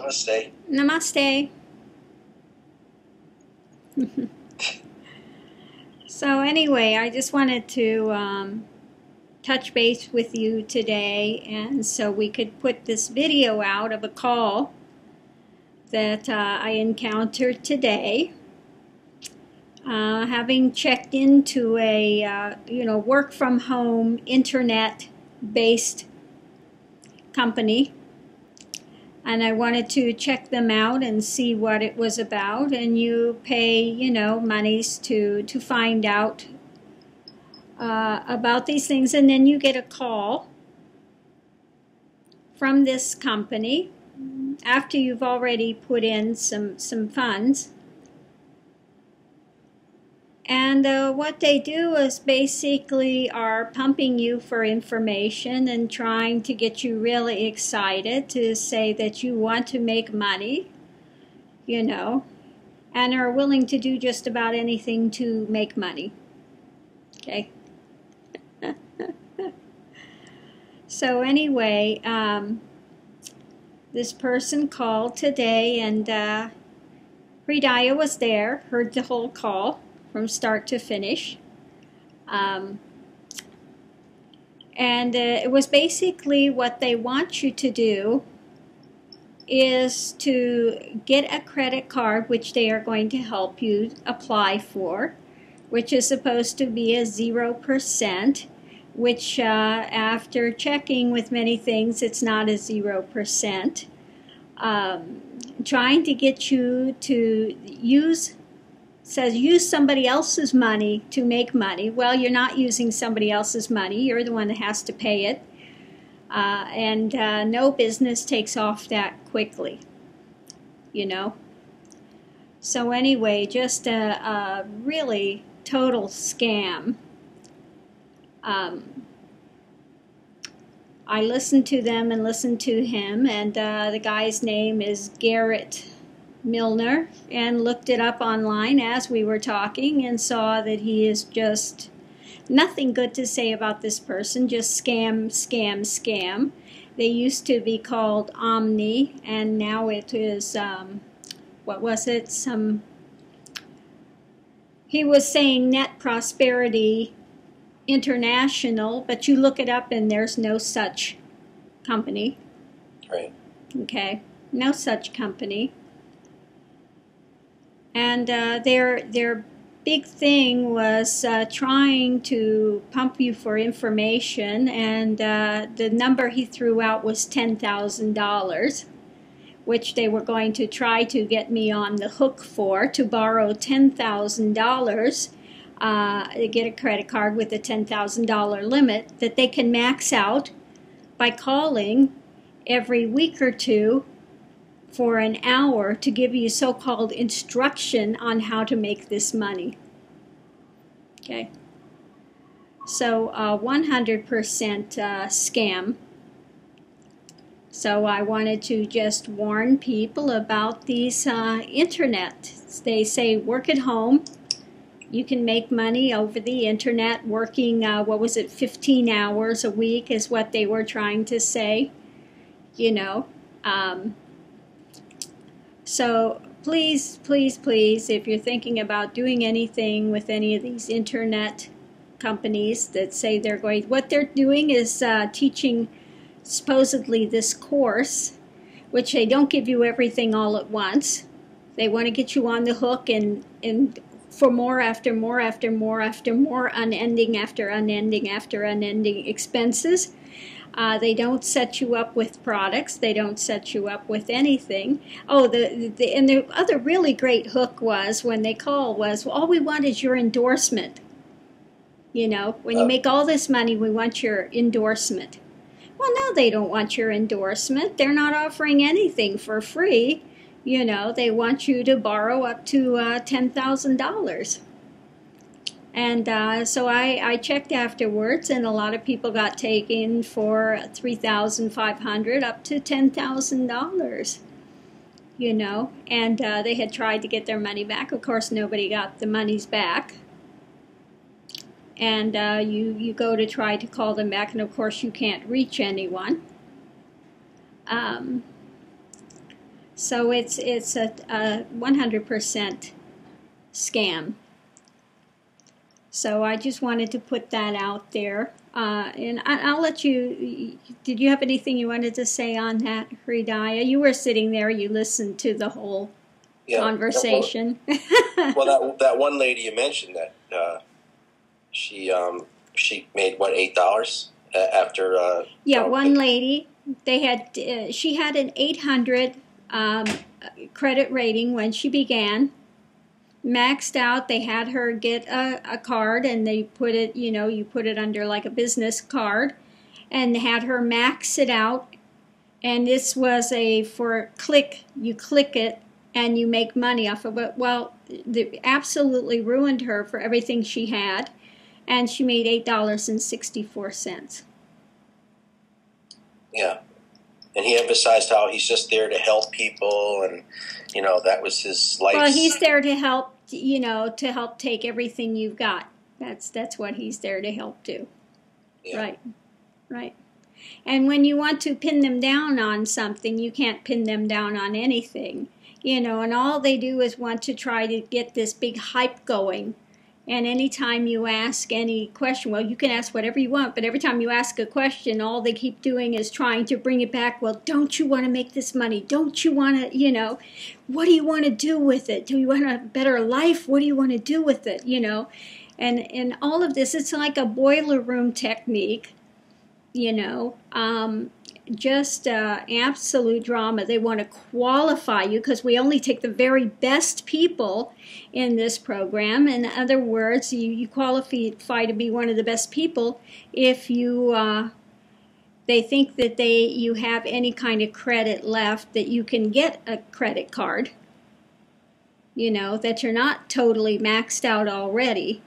Namaste. Namaste. So anyway, I just wanted to touch base with you today, and so we could put this video out of a call that I encountered today. Having checked into a work from home internet-based company, and I wanted to check them out and see what it was about. And you pay, monies to find out about these things, and then you get a call from this company after you've already put in some funds. And what they do is basically are pumping you for information and trying to get you really excited to say that you want to make money, and are willing to do just about anything to make money. Okay. So anyway, this person called today, and Hridaya was there, heard the whole call from start to finish. And it was basically what they want you to do is to get a credit card, which they are going to help you apply for, which is supposed to be a 0%, which after checking with many things, it's not a 0%. Trying to get you to use somebody else's money to make money. Well, you're not using somebody else's money. You're the one that has to pay it. And no business takes off that quickly, So anyway, just a really total scam. I listened to them and listened to him, and the guy's name is Garrett. Malner, and looked it up online as we were talking and saw that he is just nothing good to say about this person, just scam, scam, scam. They used to be called Omni, and now it is, what was it? He was saying Net Prosperity International, but you look it up and there's no such company. Right. Okay, no such company. And their big thing was trying to pump you for information, and the number he threw out was $10,000, which they were going to try to get me on the hook for, to borrow $10,000 to get a credit card with a $10,000 limit that they can max out by calling every week or two for an hour to give you so-called instruction on how to make this money. Okay. So 100% scam. So I wanted to just warn people about these internet. They say work at home. You can make money over the internet working, 15 hours a week is what they were trying to say, So please, please, please, if you're thinking about doing anything with any of these internet companies that say what they're doing is teaching supposedly this course, which they don't give you everything all at once. They want to get you on the hook and for more after more after more after more, unending after unending after unending expenses. They don't set you up with products. They don't set you up with anything. Oh, and the other really great hook was when they call was, well, all we want is your endorsement. When you make all this money, we want your endorsement. Well, no, they don't want your endorsement. They're not offering anything for free. They want you to borrow up to $10,000. And so I checked afterwards, and a lot of people got taken for $3,500 up to $10,000. And they had tried to get their money back. Of course, nobody got the monies back. And you go to try to call them back, and of course you can't reach anyone. So it's a 100% scam. So I just wanted to put that out there. And I'll let you, did you have anything you wanted to say on that, Hridaya? You were sitting there, you listened to the whole conversation. Well, that one lady you mentioned that she made what, $8 after one lady, she had an 800 credit rating when she began, maxed out. They had her get a card, and they put it, you put it under like a business card, and had her max it out. And this was you click it and you make money off of it. Well, they absolutely ruined her for everything she had, and she made $8.64. Yeah. And he emphasized how he's just there to help people, and that was his life. Well, he's there to help, to help take everything you've got. That's what he's there to help do. Yeah. Right. And when you want to pin them down on something, you can't pin them down on anything, and all they do is want to try to get this big hype going. And anytime you ask any question, well, you can ask whatever you want, but every time you ask a question, all they keep doing is trying to bring it back. Well, don't you want to make this money? Don't you want to, what do you want to do with it? Do you want a better life? What do you want to do with it? And all of this, it's like a boiler room technique, just absolute drama. They want to qualify you because we only take the very best people in this program. In other words, you qualify to be one of the best people if they think that you have any kind of credit left, that you can get a credit card, that you're not totally maxed out already,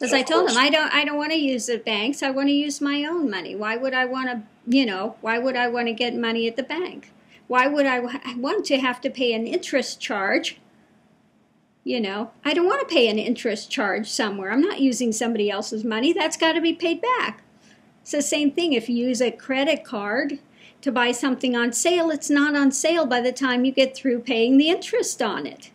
As I told him, I don't want to use the banks. I want to use my own money. Why would I want to, get money at the bank? Why would I want to have to pay an interest charge? I don't want to pay an interest charge somewhere. I'm not using somebody else's money. That's got to be paid back. It's the same thing. If you use a credit card to buy something on sale, it's not on sale by the time you get through paying the interest on it.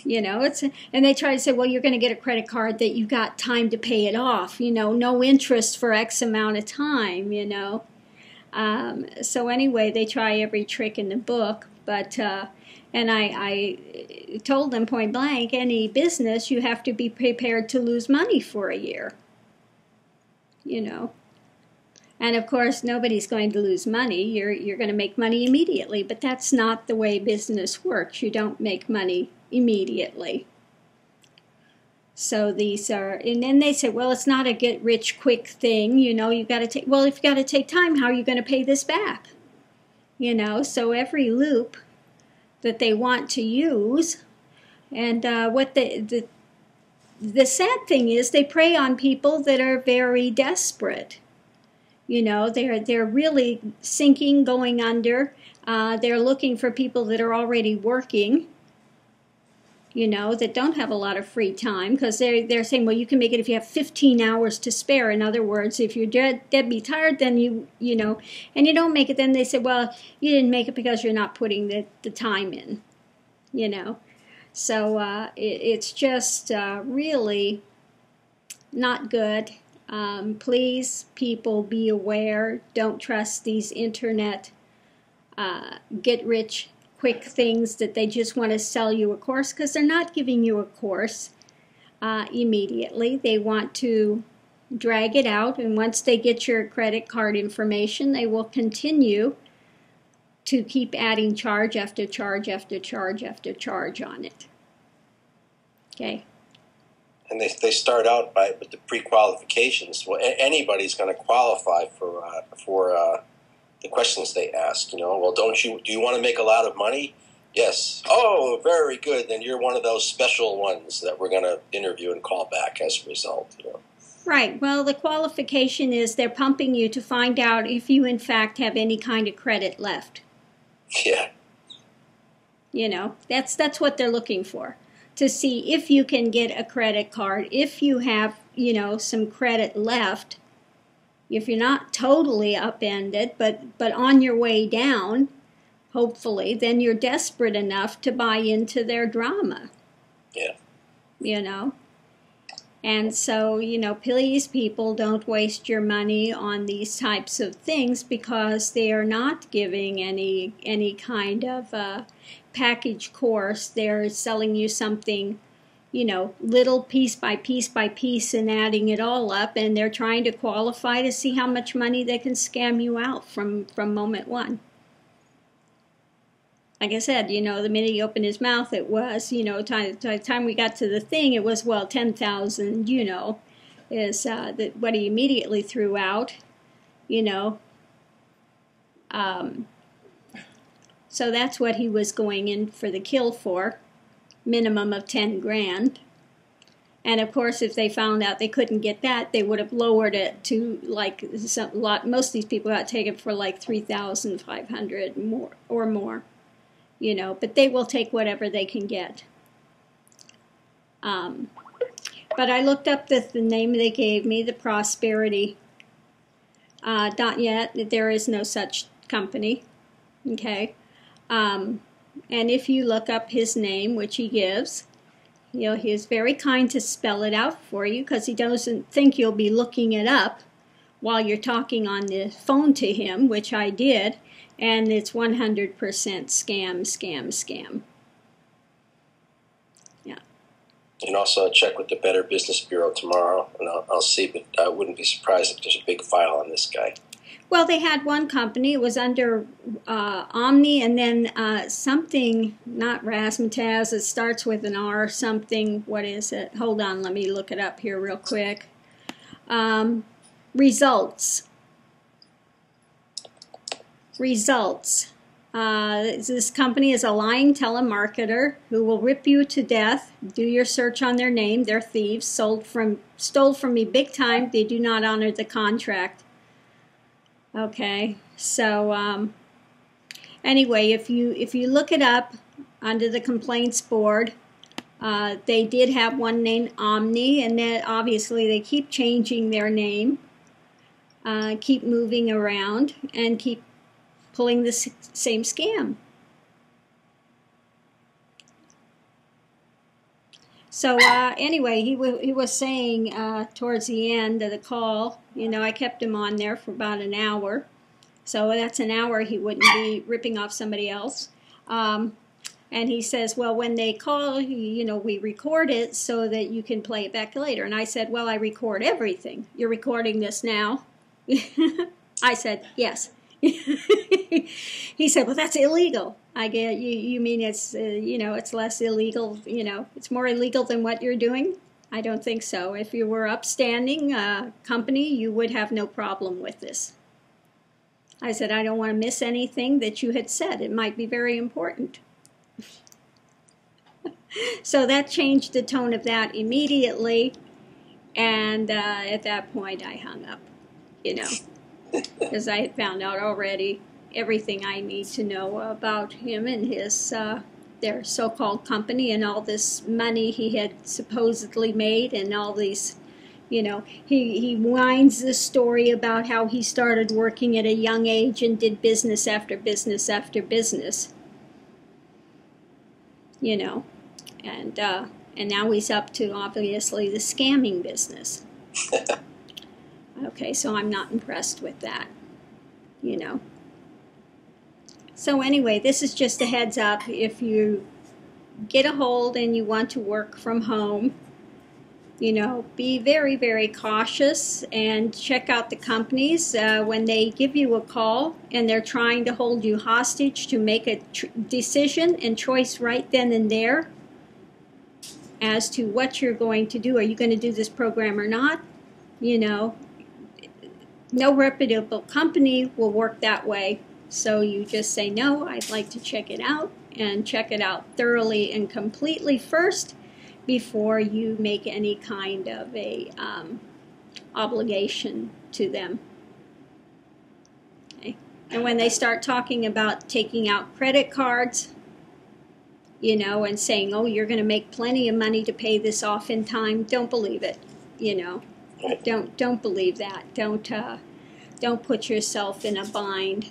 And they try to say, well, you're going to get a credit card that you've got time to pay it off, no interest for X amount of time, So anyway, they try every trick in the book, but, and I told them point blank, any business, you have to be prepared to lose money for a year, And of course, nobody's going to lose money. You're going to make money immediately, but that's not the way business works. You don't make money immediately. So these are, and then they say, well, it's not a get rich quick thing, you've got to take, well, if you've got to take time, how are you going to pay this back? So every loop that they want to use, and what the sad thing is, they prey on people that are very desperate. They're really sinking, going under. They're looking for people that are already working, that don't have a lot of free time, because they're saying, well, you can make it if you have 15 hours to spare. In other words, if you're dead tired, then and you don't make it, then they say, well, you didn't make it because you're not putting the time in, So it's just really not good. Please, people, be aware. Don't trust these internet get-rich quick things that they just want to sell you a course, because they're not giving you a course immediately. They want to drag it out, and once they get your credit card information, they will continue to keep adding charge after charge after charge after charge on it. Okay. And they start out with the pre-qualifications. Well, anybody's going to qualify for the questions they ask. Well, do you want to make a lot of money? Yes. Oh, very good. Then you're one of those special ones that we're going to interview and call back as a result. Right. Well, the qualification is they're pumping you to find out if you, in fact, have any kind of credit left. Yeah. That's what they're looking for, to see if you can get a credit card, if you have, some credit left, if you're not totally upended, but on your way down, hopefully, then you're desperate enough to buy into their drama. Yeah. You know? And so, you know, please, people, don't waste your money on these types of things, because they are not giving any kind of package course. They're selling you something, you know, little piece by piece by piece, and adding it all up, and they're trying to qualify to see how much money they can scam you out from moment one. Like I said, you know, the minute he opened his mouth, it was, you know, time we got to the thing, it was, well, 10,000, you know, is what he immediately threw out, you know. So that's what he was going in for the kill for, minimum of 10 grand. And of course, if they found out they couldn't get that, they would have lowered it to like most of these people got taken for like 3,500 more or more. You know, but they will take whatever they can get. But I looked up the name they gave me, the Prosperity. Not yet. There is no such company. Okay. And if you look up his name, which he gives, you know, he is very kind to spell it out for you, because he doesn't think you'll be looking it up while you're talking on the phone to him, which I did. And it's 100% scam. Yeah. And also check with the Better Business Bureau tomorrow, and I'll see, but I wouldn't be surprised if there's a big file on this guy. Well, they had one company. It was under Omni, and then something, not Razzmatazz, it starts with an R, something, what is it? Hold on, let me look it up here real quick. Results. This company is a lying telemarketer who will rip you to death. Do your search on their name. They're thieves. Stole from me big time. They do not honor the contract. Okay, so anyway, if you look it up under the complaints board, they did have one named Omni, and then obviously they keep changing their name, keep moving around, and keep pulling the same scam. So anyway, he was saying towards the end of the call, you know, I kept him on there for about an hour. So that's an hour he wouldn't be ripping off somebody else. And he says, well, when they call, you know, we record it so that you can play it back later. And I said, well, I record everything. You're recording this now? I said, yes. He said, well, that's illegal. I get you mean it's you know, it's less illegal, you know, it's more illegal than what you're doing? I don't think so. If you were upstanding company, you would have no problem with this. I said, I don't want to miss anything that you had said. It might be very important. So that changed the tone of that immediately, and at that point I hung up, you know. Because I had found out already everything I need to know about him and his their so-called company, and all this money he had supposedly made, and all these, you know, he winds this story about how he started working at a young age and did business after business after business, you know, and now he's up to obviously the scamming business. Okay, so I'm not impressed with that, you know. So anyway, this is just a heads up. If you get a hold and you want to work from home, you know, be very, very cautious and check out the companies. When they give you a call and they're trying to hold you hostage to make a decision and choice right then and there as to what you're going to do. Are you going to do this program or not? You know, no reputable company will work that way. So you just say, no, I'd like to check it out, and check it out thoroughly and completely first before you make any kind of a obligation to them. Okay. And when they start talking about taking out credit cards, you know, and saying, oh, you're going to make plenty of money to pay this off in time, don't believe it, you know. Don't believe that. Don't don't put yourself in a bind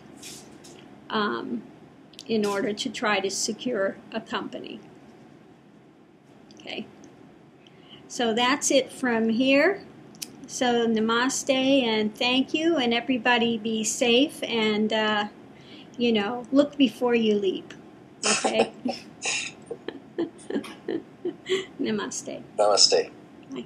in order to try to secure a company. Okay, so that's it from here. So namaste and thank you, and everybody be safe, and look before you leap. Okay. Namaste. Namaste. Bye.